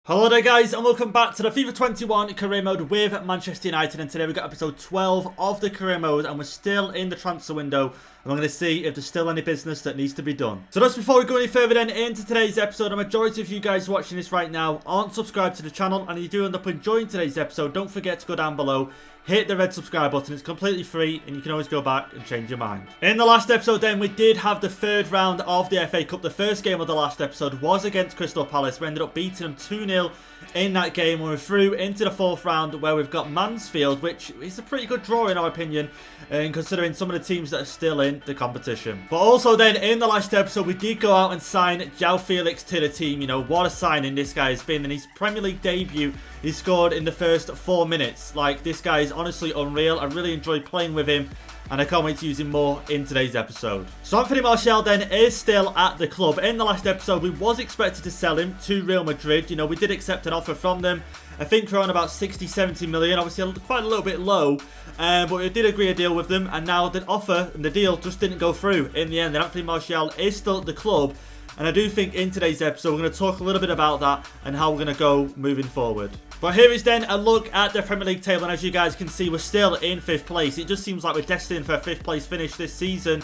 Hello there guys and welcome back to the FIFA 21 career mode with Manchester United, and today we've got episode 12 of the career mode and we're still in the transfer window and I'm going to see if there's still any business that needs to be done. So just before we go any further then into today's episode, a majority of you guys watching this right now aren't subscribed to the channel, and if you do end up enjoying today's episode, don't forget to go down below, hit the red subscribe button. It's completely free and you can always go back and change your mind. In the last episode then, we did have the third round of the FA Cup. The first game of the last episode was against Crystal Palace. We ended up beating them 2-0 in that game when we're through into the fourth round, where we've got Mansfield, which is a pretty good draw in our opinion, and considering some of the teams that are still in the competition. But also then in the last episode we did go out and sign JOAO Felix to the team. You know, what a signing this guy has been. In his Premier League debut he scored in the first 4 minutes. Like, this guy is honestly unreal. I really enjoyed playing with him and I can't wait to use him more in today's episode. So Anthony Martial then is still at the club. In the last episode we was expected to sell him to Real Madrid. You know, we did accept an offer from them. I think we're on about 60-70 million, obviously quite a little bit low, but we did agree a deal with them, and now the offer and the deal just didn't go through in the end. And Anthony Martial is still at the club, and I do think in today's episode we're going to talk a little bit about that and how we're going to go moving forward. But here is then a look at the Premier League table, and as you guys can see, we're still in 5th place. It just seems like we're destined for a 5th place finish this season.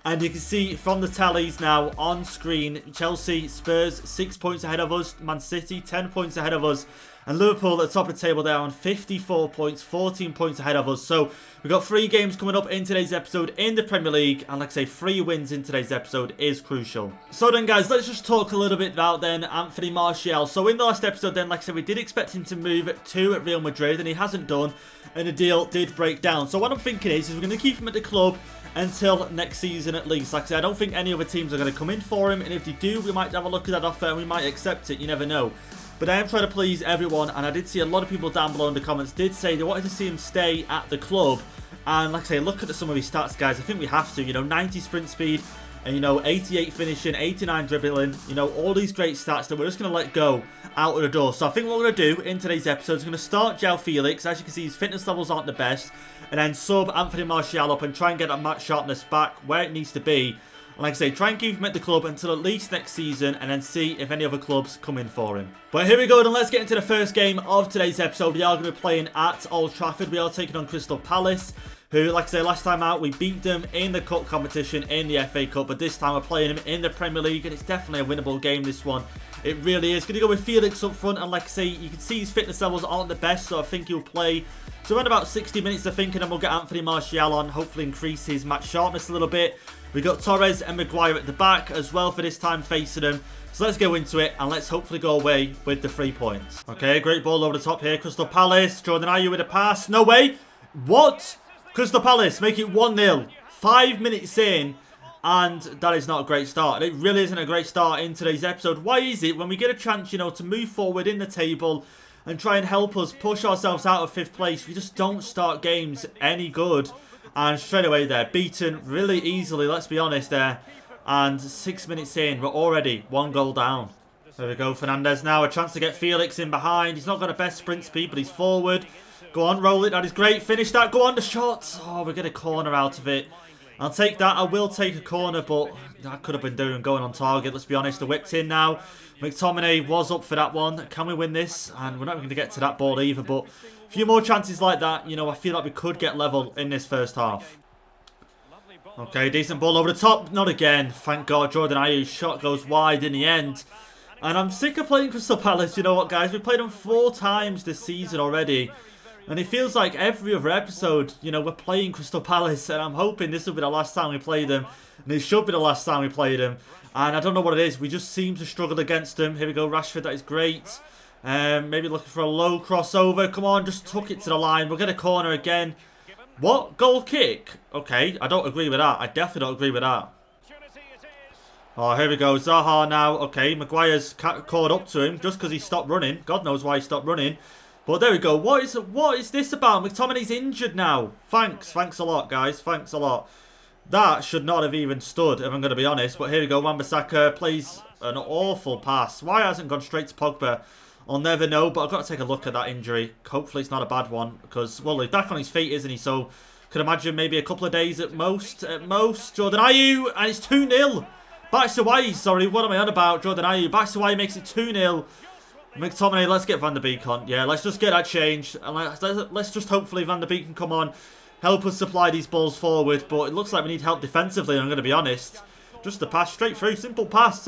And you can see from the tallies now on screen, Chelsea, Spurs 6 points ahead of us, Man City 10 points ahead of us, and Liverpool at the top of the table there on 54 points, 14 points ahead of us. So we've got 3 games coming up in today's episode in the Premier League, and like I say, 3 wins in today's episode is crucial. So then guys, let's just talk a little bit about then Anthony Martial. So in the last episode then, like I said, we did expect him to move to Real Madrid, and he hasn't done, and the deal did break down. So what I'm thinking is we're going to keep him at the club until next season at least. Like I said, I don't think any other teams are going to come in for him, and if they do, we might have a look at that offer and we might accept it. You never know. But I am trying to please everyone, and I did see a lot of people down below in the comments did say they wanted to see him stay at the club. And like I say, look at some of his stats, guys. I think we have to, you know, 90 sprint speed, and you know, 88 finishing, 89 dribbling, you know, all these great stats that we're just going to let go out of the door. So I think what we're going to do in today's episode is going to start JOAO Felix. As you can see, his fitness levels aren't the best, and then sub Anthony Martial up and try and get that match sharpness back where it needs to be. And like I say, try and keep him at the club until at least next season, and then see if any other clubs come in for him. But here we go, then let's get into the first game of today's episode. We are going to be playing at Old Trafford. We are taking on Crystal Palace, who, like I say, last time out we beat them in the cup competition in the FA Cup, but this time we're playing them in the Premier League, and it's definitely a winnable game, this one. It really is. Going to go with Felix up front, and like I say, you can see his fitness levels aren't the best, so I think he'll play. So around about 60 minutes, I think, and then we'll get Anthony Martial on, hopefully increase his match sharpness a little bit. We got Torres and Maguire at the back as well for this time facing them. So let's go into it and let's hopefully go away with the 3 points. Okay, great ball over the top here. Crystal Palace. Jordan Ayew with a pass. No way. What? Crystal Palace make it 1-0. 5 minutes in. And that is not a great start. It really isn't a great start in today's episode. Why is it when we get a chance, you know, to move forward in the table and try and help us push ourselves out of 5th place, we just don't start games any good? And straight away there, beaten really easily, let's be honest there. And 6 minutes in, we're already 1 goal down. There we go, Fernandez now, a chance to get Felix in behind. He's not got a best sprint speed, but he's forward. Go on, roll it, that is great. Finish that, go on, the shot. Oh, we get a corner out of it. I'll take that. I will take a corner, but that could have been doing going on target. Let's be honest. The whipped in now. McTominay was up for that one. Can we win this? And we're not going to get to that ball either, but a few more chances like that, you know, I feel like we could get level in this first half. Okay, decent ball over the top. Not again. Thank God. Jordan Ayew's shot goes wide in the end. And I'm sick of playing Crystal Palace. You know what, guys? We've played them 4 times this season already. And it feels like every other episode, you know, we're playing Crystal Palace. And I'm hoping this will be the last time we play them. And it should be the last time we play them. And I don't know what it is. We just seem to struggle against them. Here we go, Rashford. That is great. Maybe looking for a low crossover. Come on, just tuck it to the line. We'll get a corner again. What? Goal kick? Okay, I don't agree with that. I definitely don't agree with that. Oh, here we go. Zaha now. Okay, Maguire's caught up to him just because he stopped running. God knows why he stopped running. But there we go. What is this about? McTominay's injured now. Thanks a lot, guys. Thanks a lot. That should not have even stood, if I'm going to be honest. But here we go. Wan-Bissaka plays an awful pass. Why hasn't gone straight to Pogba? I'll never know, but I've got to take a look at that injury. Hopefully it's not a bad one, because, well, he's back on his feet, isn't he? So, could imagine maybe a couple of days at most. Jordan Ayew, and it's 2-0. Batshuayi, sorry, what am I on about? Jordan Ayew. Batshuayi makes it 2-0. McTominay, let's get Van der Beek on. Yeah, let's just get that changed. And let's just hopefully Van der Beek can come on, help us supply these balls forward. But it looks like we need help defensively, I'm going to be honest. Just a pass straight through. Simple pass.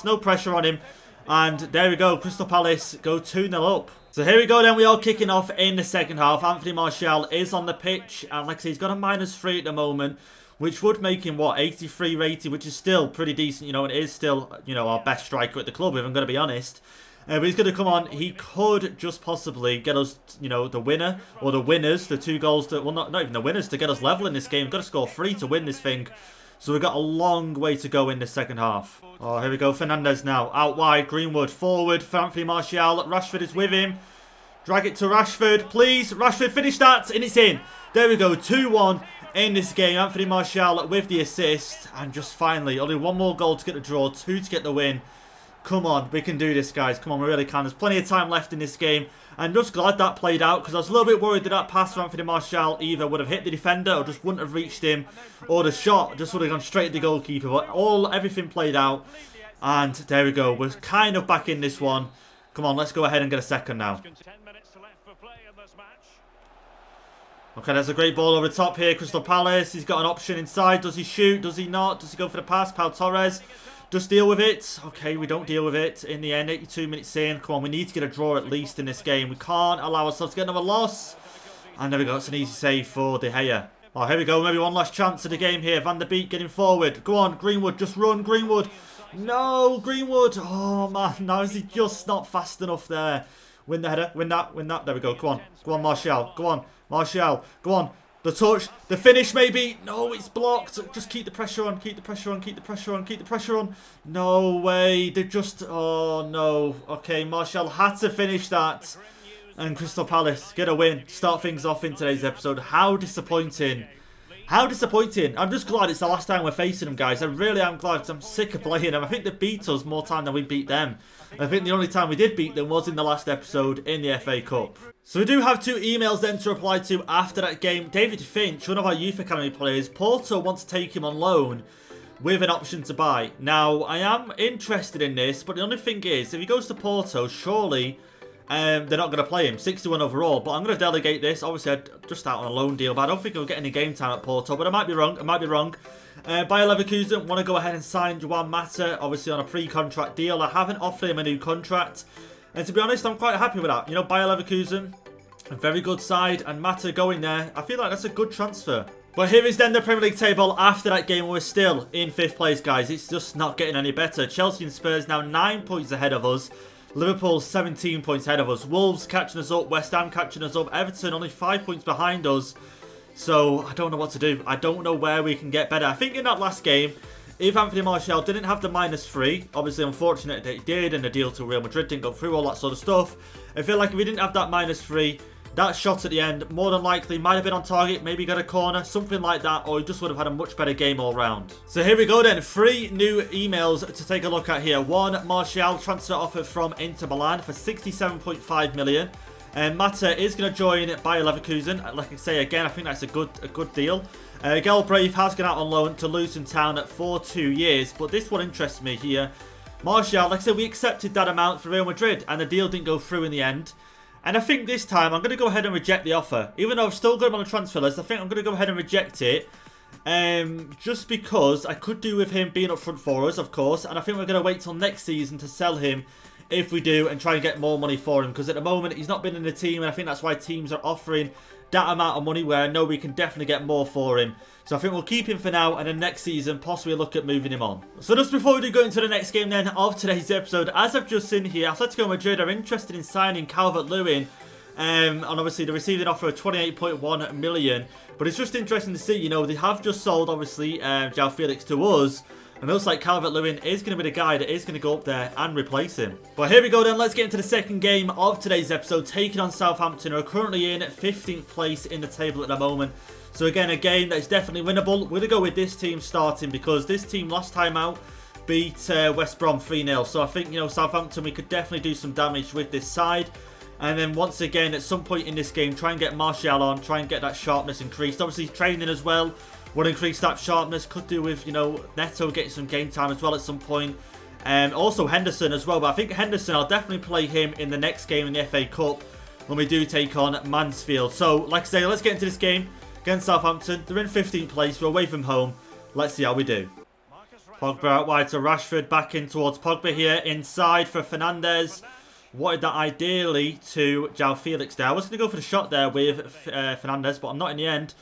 No pressure on him. And there we go. Crystal Palace go 2-0 up. So here we go then. We are kicking off in the second half. Anthony Martial is on the pitch. And like I say, he's got a -3 at the moment, which would make him, what, 83 rated, which is still pretty decent, you know, and it is still, you know, our best striker at the club, if I'm going to be honest. But he's going to come on. He could just possibly get us, you know, the winner or the winners, the 2 goals to, well, not even the winners, to get us level in this game. We've got to score 3 to win this thing. So we've got a long way to go in the second half. Oh, here we go. Fernandez now. Out wide. Greenwood forward for Anthony Martial. Rashford is with him. Drag it to Rashford, please. Rashford, finish that. And it's in. There we go. 2-1 in this game. Anthony Martial with the assist. And just finally, only 1 more goal to get the draw. 2 to get the win. Come on, we can do this, guys. Come on, we really can. There's plenty of time left in this game. I'm just glad that played out, because I was a little bit worried that that pass from Anthony Martial either would have hit the defender or just wouldn't have reached him, or the shot just would have gone straight at the goalkeeper. But everything played out, and there we go. We're kind of back in this one. Come on, let's go ahead and get a second now. Okay, there's a great ball over the top here. Crystal Palace, he's got an option inside. Does he shoot? Does he not? Does he go for the pass? Pau Torres. Just deal with it. Okay, we don't deal with it in the end. 82 minutes in. Come on, we need to get a draw at least in this game. We can't allow ourselves to get another loss. And there we go. It's an easy save for De Gea. Oh, here we go. Maybe one last chance of the game here. Van der Beek getting forward. Go on, Greenwood. Just run, Greenwood. No, Greenwood. Oh, man. Now is he just not fast enough there? Win the header. Win that. Win that. There we go. Come on. Go on, Martial. Go on. Martial. Go on. The touch, the finish maybe. No, it's blocked. Just keep the pressure on, keep the pressure on, keep the pressure on, keep the pressure on. No way. They just, oh no. Okay, Martial had to finish that. And Crystal Palace get a win. Start things off in today's episode. How disappointing. How disappointing. I'm just glad it's the last time we're facing them, guys. I really am glad, because I'm sick of playing them. I think they beat us more time than we beat them. I think the only time we did beat them was in the last episode in the FA Cup. So we do have 2 emails then to reply to after that game. David Finch, one of our Youth Academy players, Porto wants to take him on loan with an option to buy. Now, I am interested in this, but the only thing is, if he goes to Porto, surely they're not going to play him. 61 overall, but I'm going to delegate this. Obviously, I'd just out on a loan deal, but I don't think he'll get any game time at Porto, but I might be wrong. I might be wrong. Bayer Leverkusen want to go ahead and sign JOAO Mata, obviously on a pre-contract deal. I haven't offered him a new contract, and to be honest, I'm quite happy with that. You know, Bayer Leverkusen, a very good side, and Mata going there, I feel like that's a good transfer. But here is then the Premier League table after that game. We're still in 5th place, guys. It's just not getting any better. Chelsea and Spurs now 9 points ahead of us. Liverpool 17 points ahead of us. Wolves catching us up. West Ham catching us up. Everton only 5 points behind us. So, I don't know what to do. I don't know where we can get better. I think in that last game, if Anthony Martial didn't have the -3, obviously unfortunate that he did, and the deal to Real Madrid didn't go through, all that sort of stuff. I feel like if he didn't have that -3, that shot at the end, more than likely, might have been on target, maybe got a corner, something like that, or he just would have had a much better game all round. So here we go then, 3 new emails to take a look at here. 1, Martial transfer offer from Inter Milan for 67.5 million. And Mata is going to join Bayer Leverkusen. Like I say again, I think that's a good deal. Galbraith has gone out on loan to Luton Town for 2 years, but this one interests me here. Martial, like I said, we accepted that amount for Real Madrid, and the deal didn't go through in the end. And I think this time I'm going to go ahead and reject the offer. Even though I've still got him on the transfer list, I think I'm going to go ahead and reject it. Just because I could do with him being up front for us, of course. And I think we're going to wait till next season to sell him if we do, and try and get more money for him. Because at the moment, he's not been in the team, and I think that's why teams are offering that amount of money, where I know we can definitely get more for him. So I think we'll keep him for now, and then next season possibly look at moving him on. So just before we do go into the next game then of today's episode, as I've just seen here, Atletico Madrid are interested in signing Calvert-Lewin, and obviously they received an offer of 28.1 million. But it's just interesting to see, you know, they have just sold obviously JOAO Felix to us. And it looks like Calvert-Lewin is going to be the guy that is going to go up there and replace him. But here we go then. Let's get into the second game of today's episode. Taking on Southampton, who are currently in 15th place in the table at the moment. So again, a game that is definitely winnable. We're going to go with this team starting, because this team last time out beat West Brom 3-0. So I think, you know, Southampton, we could definitely do some damage with this side. And then once again, at some point in this game, try and get Martial on. Try and get that sharpness increased. Obviously, training as well. Would increase that sharpness. Could do with, you know, Neto getting some game time as well at some point. Also Henderson as well, but I think Henderson, I'll definitely play him in the next game in the FA Cup when we do take on Mansfield. So, like I say, let's get into this game against Southampton. They're in 15th place. We're away from home. Let's see how we do. Pogba out wide to Rashford. Back in towards Pogba here. Inside for Fernandes. Wanted that ideally to JOAO Felix there. I was going to go for the shot there with Fernandes, but I'm not in the end.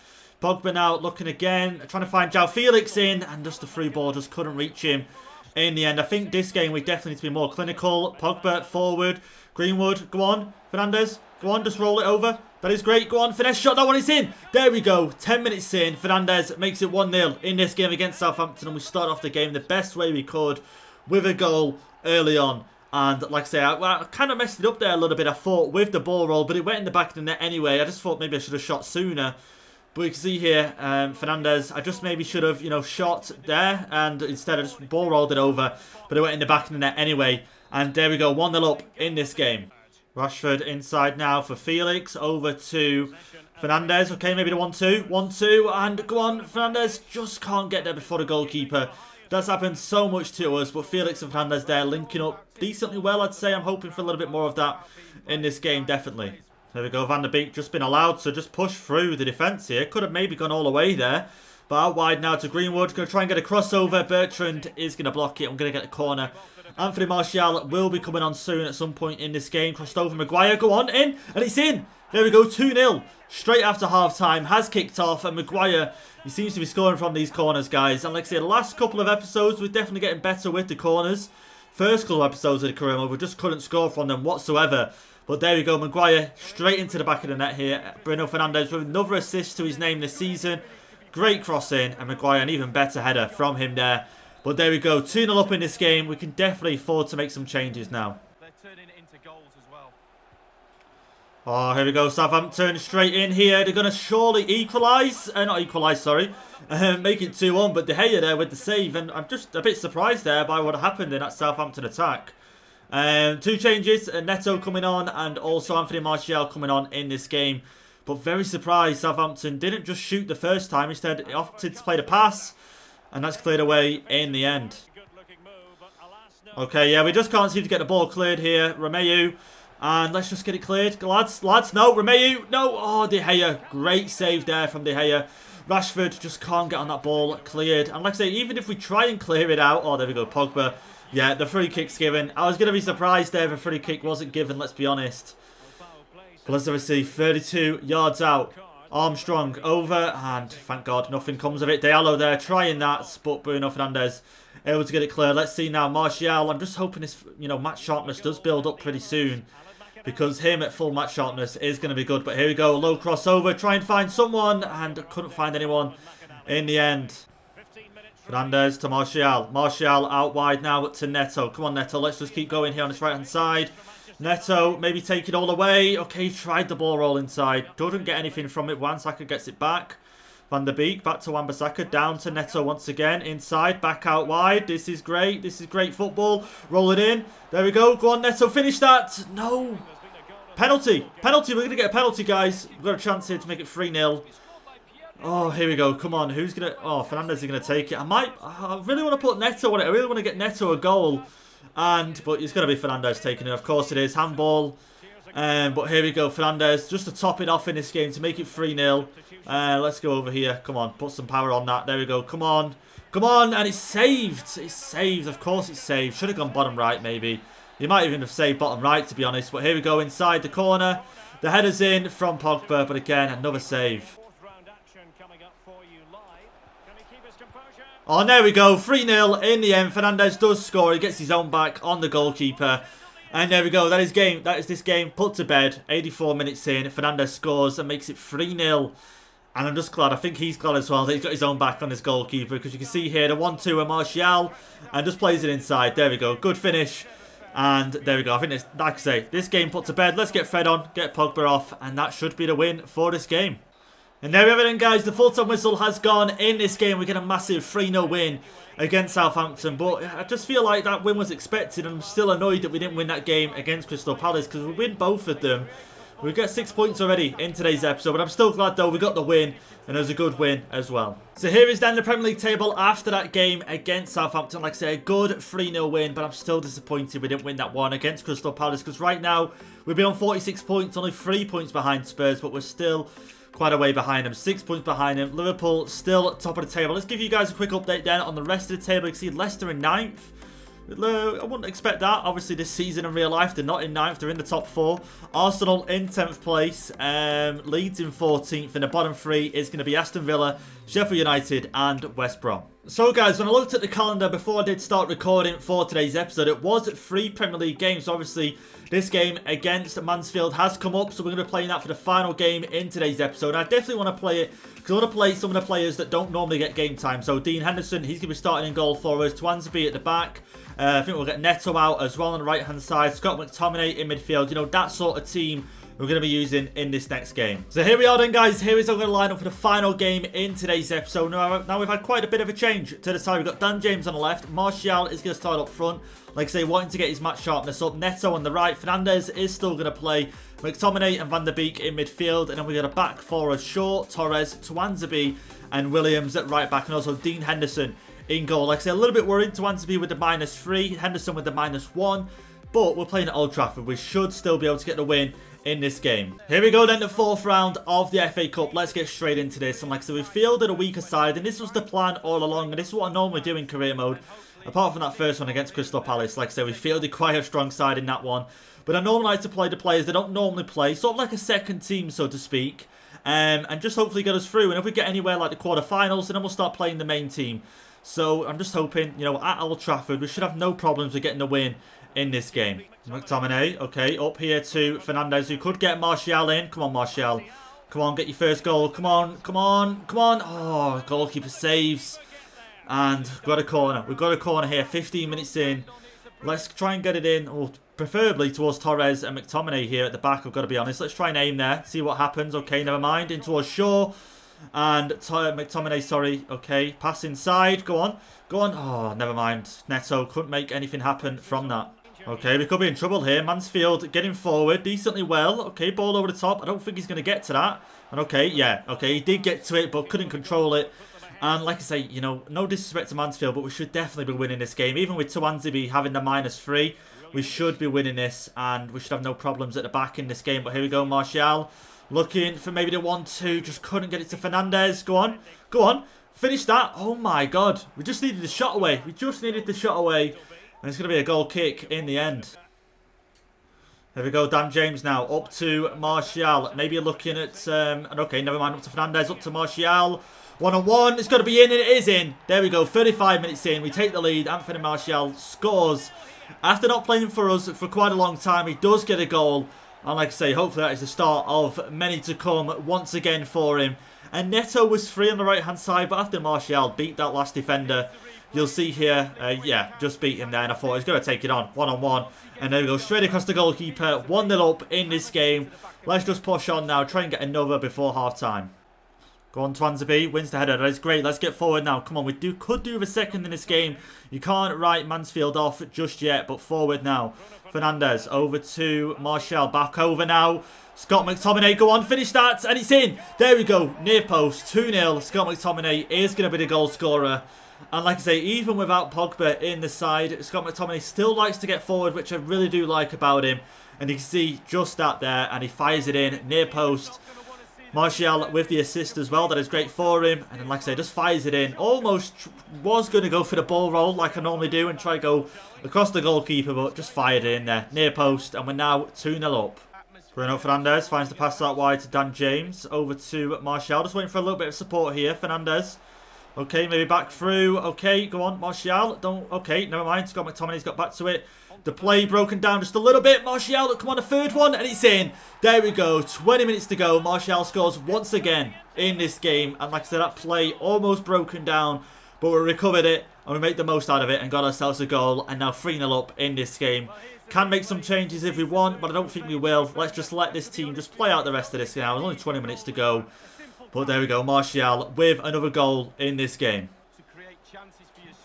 Pogba now looking again. Trying to find JOAO Felix in. And just the through ball just couldn't reach him in the end. I think this game we definitely need to be more clinical. Pogba forward. Greenwood. Go on. Fernandes. Go on. Just roll it over. That is great. Go on. Finesse shot. That one is in. There we go. 10 minutes in. Fernandes makes it 1-0 in this game against Southampton. And we start off the game the best way we could with a goal early on. And like I say, I kind of messed it up there a little bit, I thought, with the ball roll. But it went in the back of the net anyway. I just thought maybe I should have shot sooner. But you can see here, Fernandes, I just maybe should have, you know, shot there. And instead I just ball rolled it over. But it went in the back of the net anyway. And there we go. 1-0 up in this game. Rashford inside now for Felix. Over to Fernandes. Okay, maybe the 1-2. 1-2. And go on, Fernandes. Just can't get there before the goalkeeper. That's happened so much to us. But Felix and Fernandes there linking up decently well, I'd say. I'm hoping for a little bit more of that in this game, definitely. There we go. Van der Beek just been allowed to just push through the defence here. Could have maybe gone all the way there. But out wide now to Greenwood. Going to try and get a crossover. Bertrand is going to block it. I'm going to get a corner. Anthony Martial will be coming on soon at some point in this game. Crossed over Maguire. Go on, in. And it's in. There we go. 2-0. Straight after half-time. Has kicked off. And Maguire, he seems to be scoring from these corners, guys. And like I say, the last couple of episodes, we're definitely getting better with the corners. First couple of episodes of the career mode, we just couldn't score from them whatsoever. But there we go. Maguire straight into the back of the net here. Bruno Fernandes with another assist to his name this season. Great crossing. And Maguire, an even better header from him there. But there we go, 2-0 up in this game. We can definitely afford to make some changes now. They're turning it into goals as well. Oh, here we go, Southampton straight in here. They're going to surely equalise. Not equalise, sorry. Make it 2-1, but De Gea there with the save. And I'm just a bit surprised there by what happened in that Southampton attack. 2 changes, Neto coming on and also Anthony Martial coming on in this game. But very surprised Southampton didn't just shoot the first time. Instead, it opted to play the pass. And that's cleared away in the end. Okay, yeah, we just can't seem to get the ball cleared here. Romeu. And let's just get it cleared. Lads, no. Romeu, no. Oh, De Gea. Great save there from De Gea. Rashford just can't get on that ball cleared. And like I say, even if we try and clear it out. Oh, there we go. Pogba. Yeah, the free kick's given. I was going to be surprised there if a free kick wasn't given, let's be honest. But let's obviously 32 yards out. Armstrong over, and thank God nothing comes of it. Diallo there trying that, but Bruno Fernandes able to get it clear. Let's see now, Martial. I'm just hoping this, you know, match sharpness does build up pretty soon, because him at full match sharpness is going to be good. But here we go, low crossover, try and find someone, and couldn't find anyone in the end. Fernandes to Martial. Martial out wide now to Neto. Come on, Neto, let's just keep going here on this right hand side. Neto, maybe take it all away. Okay, tried the ball roll inside. Doesn't get anything from it. Wan-Bissaka gets it back. Van der Beek, back to Wan-Bissaka. Down to Neto once again. Inside, back out wide. This is great. This is great football. Roll it in. There we go. Go on, Neto. Finish that. No. Penalty. Penalty. We're going to get a penalty, guys. We've got a chance here to make it 3-0. Oh, here we go. Come on. Who's going to... Oh, Fernandes is going to take it. I really want to put Neto on it. I really want to get Neto a goal. But it's going to be Fernandes taking it. Of course it is. Handball. But here we go. Fernandes just to top it off in this game to make it 3-0. Let's go over here. Come on. Put some power on that. There we go. Come on. Come on. And it's saved. It's saved. Of course it's saved. Should have gone bottom right maybe. He might even have saved bottom right to be honest. But here we go. Inside the corner. The header's in from Pogba. But again, another save. Oh, and there we go. 3-0 in the end. Fernandes does score. He gets his own back on the goalkeeper. And there we go. That is game. That is this game put to bed. 84 minutes in. Fernandes scores and makes it 3-0. And I'm just glad. I think he's glad as well that he's got his own back on his goalkeeper. Because you can see here the 1-2 of Martial. And just plays it inside. There we go. Good finish. And there we go. I think it's, like I say, this game put to bed. Let's get Fred on. Get Pogba off. And that should be the win for this game. And there we have it then, guys. The full-time whistle has gone in this game. We get a massive 3-0 win against Southampton. But I just feel like that win was expected. And I'm still annoyed that we didn't win that game against Crystal Palace. Because we win both of them. We get 6 points already in today's episode, but I'm still glad though we got the win, and it was a good win as well. So here is then the Premier League table after that game against Southampton. Like I say, a good 3-0 win, but I'm still disappointed we didn't win that one against Crystal Palace, because right now we'd be on 46 points, only 3 points behind Spurs, but we're still quite a way behind them, 6 points behind them. Liverpool still top of the table. Let's give you guys a quick update then on the rest of the table. You can see Leicester in 9th. I wouldn't expect that. Obviously, this season in real life, they're not in 9th. They're in the top 4. Arsenal in 10th place. Leeds in 14th. And the bottom 3 is going to be Aston Villa, Sheffield United, and West Brom. So, guys, when I looked at the calendar before I did start recording for today's episode, it was 3 Premier League games. So, obviously, this game against Mansfield has come up. So, we're going to be playing that for the final game in today's episode. And I definitely want to play it because I want to play some of the players that don't normally get game time. So, Dean Henderson, he's going to be starting in goal for us. Twansby at the back. I think we'll get Neto out as well on the right-hand side. Scott McTominay in midfield. You know, that sort of team we're going to be using in this next game. So here we are then, guys. Here is how we're going to line up for the final game in today's episode. Now we've had quite a bit of a change to the side. We've got Dan James on the left. Martial is going to start up front. Like I say, wanting to get his match sharpness up. Neto on the right. Fernandez is still going to play. McTominay and Van der Beek in midfield. And then we got a back four of Shaw, Torres, Twansby, and Williams at right back. And also Dean Henderson in goal. Like I say, a little bit worried. Twansby with the -3. Henderson with the -1. But we're playing at Old Trafford. We should still be able to get the win in this game. Here we go then, the 4th round of the FA Cup. Let's get straight into this. And like I said, we fielded a weaker side, and this was the plan all along, and this is what I normally do in career mode. Apart from that first one against Crystal Palace, like I said, we fielded quite a strong side in that one. But I normally like to play the players that don't normally play, sort of like a second team, so to speak, and just hopefully get us through. And if we get anywhere like the quarterfinals, then we'll start playing the main team. So I'm just hoping, you know, at Old Trafford, we should have no problems with getting the win in this game. McTominay, okay, up here to Fernandez, who could get Martial in. Come on, Martial. Come on, get your first goal. Come on, come on, come on. Oh, goalkeeper saves. And we've got a corner. We've got a corner here, 15 minutes in. Let's try and get it in, or preferably towards Torres and McTominay here at the back, I've got to be honest. Let's try and aim there, see what happens. Okay, never mind. In towards Shaw. And McTominay, sorry. Okay, pass inside. Go on. Go on. Oh, never mind. Neto couldn't make anything happen from that. Okay, we could be in trouble here. Mansfield getting forward decently well. Okay, ball over the top. I don't think he's going to get to that. And okay, yeah. Okay, he did get to it, but couldn't control it. And like I say, you know, no disrespect to Mansfield, but we should definitely be winning this game. Even with Twansby having the -3, we should be winning this. And we should have no problems at the back in this game. But here we go, Martial. Looking for maybe the 1-2. Just couldn't get it to Fernandez. Go on. Go on. Finish that. Oh my God. We just needed the shot away. We just needed the shot away. And it's going to be a goal kick in the end. There we go. Dan James now. Up to Martial. Maybe looking at... okay, never mind. Up to Fernandez. Up to Martial. 1-on-1. It's got to be in, and it is in. There we go. 35 minutes in. We take the lead. Anthony Martial scores. After not playing for us for quite a long time, he does get a goal. And like I say, hopefully that is the start of many to come once again for him. And Neto was free on the right-hand side, but after Martial beat that last defender, you'll see here, yeah, just beat him there. And I thought he's going to take it on, 1-on-1. And there we go, straight across the goalkeeper, 1-0 up in this game. Let's just push on now, try and get another before half-time. Go on, Twansby, wins the header. That's great. Let's get forward now. Come on, we could do the second in this game. You can't write Mansfield off just yet, but forward now. Fernandez over to Martial. Back over now. Scott McTominay, go on, finish that. And it's in. There we go. Near post, 2-0. Scott McTominay is going to be the goal scorer. And like I say, even without Pogba in the side, Scott McTominay still likes to get forward, which I really do like about him. And you can see just that there. And he fires it in. Near post. Martial with the assist as well. That is great for him. And then, like I say, just fires it in. Almost was going to go for the ball roll like I normally do and try to go across the goalkeeper, but just fired it in there. Near post. And we're now 2-0 up. Bruno Fernandes finds the pass out wide to Dan James. Over to Martial. Just waiting for a little bit of support here. Fernandez. Okay, maybe back through. Okay, go on, Martial. Don't. Okay, never mind. Scott McTominay's got back to it. The play broken down just a little bit. Martial, come on, a third one, and it's in. There we go. 20 minutes to go. Martial scores once again in this game. And like I said, that play almost broken down, but we recovered it, and we made the most out of it and got ourselves a goal. And now 3-0 up in this game. Can make some changes if we want, but I don't think we will. Let's just let this team just play out the rest of this now. There's only 20 minutes to go. But there we go. Martial with another goal in this game.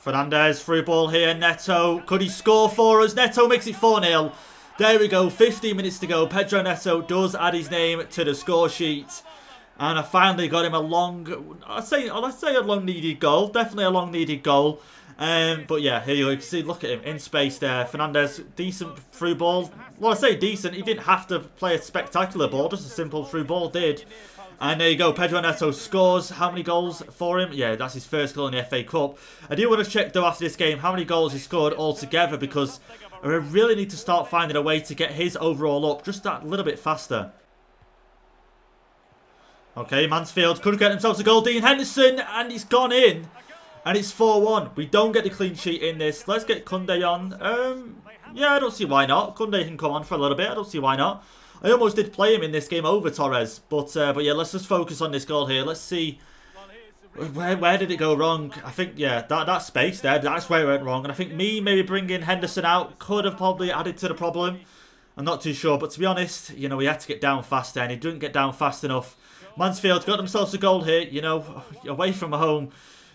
Fernandez, through ball here. Neto, could he score for us? Neto makes it 4-0. There we go, 15 minutes to go. Pedro Neto does add his name to the score sheet. And I finally got him a long, I'd say a long needed goal. Definitely a long needed goal. But yeah, here you go. You can see, look at him in space there. Fernandez, decent through ball. Well, I say decent. He didn't have to play a spectacular ball. Just a simple through ball did. And there you go. Pedro Neto scores. How many goals for him? Yeah, that's his first goal in the FA Cup. I do want to check though after this game how many goals he scored altogether, because I really need to start finding a way to get his overall up just that little bit faster. Okay, Mansfield could get themselves a goal. Dean Henderson, and he's gone in. And it's 4-1. We don't get the clean sheet in this. Let's get Koundé on. Yeah, I don't see why not. Koundé can come on for a little bit. I don't see why not. I almost did play him in this game over Torres. But yeah, let's just focus on this goal here. Let's see. Where did it go wrong? I think, yeah, that space there, that's where it went wrong. And I think maybe bringing Henderson out could have probably added to the problem. I'm not too sure. But to be honest, you know, he had to get down faster. And he didn't get down fast enough. Mansfield got themselves a goal here. You know, away from home.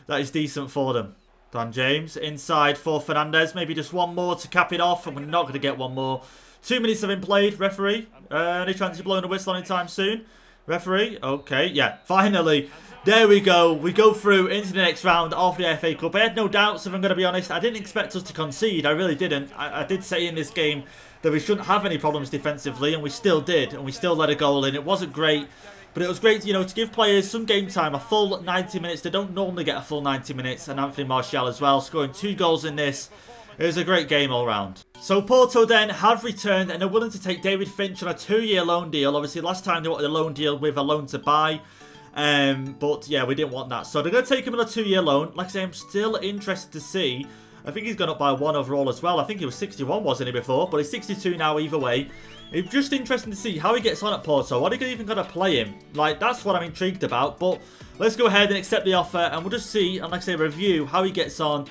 That is decent for them. Dan James inside for Fernandez. Maybe just one more to cap it off. And we're not going to get one more. 2 minutes have been played. Referee. Any chance of blowing a whistle anytime soon? Referee. Okay. Yeah. Finally. There we go. We go through into the next round of the FA Cup. I had no doubts, if I'm going to be honest. I didn't expect us to concede. I really didn't. I did say in this game that we shouldn't have any problems defensively. And we still did. And we still let a goal in. It wasn't great. But it was great, you know, to give players some game time, a full 90 minutes. They don't normally get a full 90 minutes. And Anthony Martial as well, scoring 2 goals in this. It was a great game all round. So Porto then have returned and they're willing to take David Finch on a 2-year loan deal. Obviously, last time they wanted a loan deal with a loan to buy. But yeah, we didn't want that. So they're going to take him on a 2-year loan. Like I say, I'm still interested to see. I think he's gone up by 1 overall as well. I think he was 61, wasn't he, before? But he's 62 now either way. It's just interesting to see how he gets on at Porto. Are they even going to play him? Like, that's what I'm intrigued about. But let's go ahead and accept the offer. And we'll just see, and like I say, review how he gets on.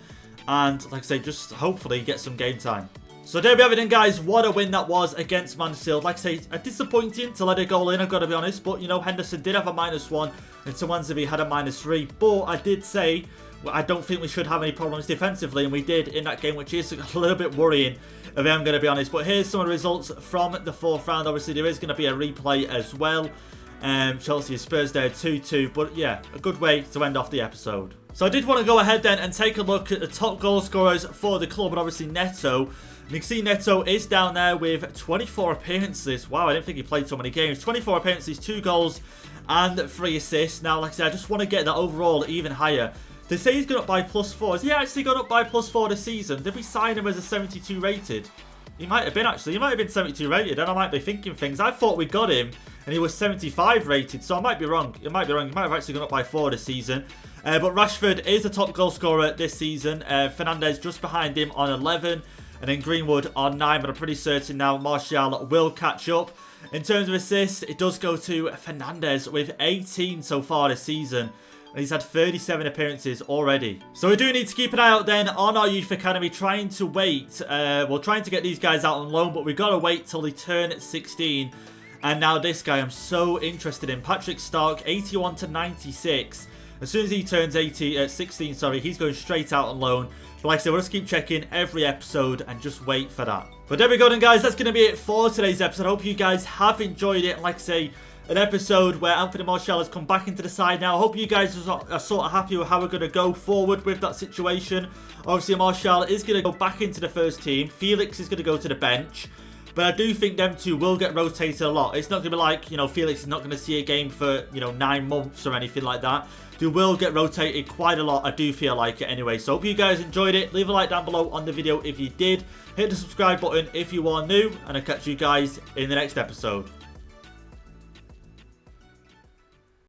And like I say, just hopefully get some game time. So there we have it then, guys. What a win that was against Mansfield. Like I say, disappointing to let a goal in, I've got to be honest. But, you know, Henderson did have a -1. And Swansea had a -3. But I did say, well, I don't think we should have any problems defensively. And we did in that game, which is a little bit worrying, if I'm going to be honest. But here's some of the results from the 4th round. Obviously, there is going to be a replay as well. Chelsea and Spurs there 2-2. But yeah, a good way to end off the episode. So I did want to go ahead then and take a look at the top goal scorers for the club. And obviously Neto. And you can see Neto is down there with 24 appearances. Wow, I didn't think he played so many games. 24 appearances, 2 goals and 3 assists. Now, like I said, I just want to get that overall even higher. They say he's gone up by +4. Has he actually gone up by +4 this season? Did we sign him as a 72 rated? He might have been actually. He might have been 72 rated and I might be thinking things. I thought we got him and he was 75 rated. So I might be wrong. It might be wrong. He might have actually gone up by 4 this season. But Rashford is the top goal scorer this season. Fernandez just behind him on 11. And then Greenwood on 9. But I'm pretty certain now Martial will catch up. In terms of assists, it does go to Fernandez with 18 so far this season. And he's had 37 appearances already. So we do need to keep an eye out then on our youth academy. Trying to wait. Trying to get these guys out on loan. But we've got to wait till they turn 16. And now this guy I'm so interested in. Patrick Stark, 81 to 96. As soon as he turns 16, sorry, he's going straight out on loan. But like I said, we'll just keep checking every episode and just wait for that. But there we go then, guys. That's going to be it for today's episode. I hope you guys have enjoyed it. And like I say, an episode where Anthony Martial has come back into the side now. I hope you guys are sort of happy with how we're going to go forward with that situation. Obviously, Martial is going to go back into the first team. Felix is going to go to the bench. But I do think them two will get rotated a lot. It's not going to be like, you know, Felix is not going to see a game for, you know, 9 months or anything like that. They will get rotated quite a lot. I do feel like it anyway. So hope you guys enjoyed it. Leave a like down below on the video if you did. Hit the subscribe button if you are new. And I'll catch you guys in the next episode.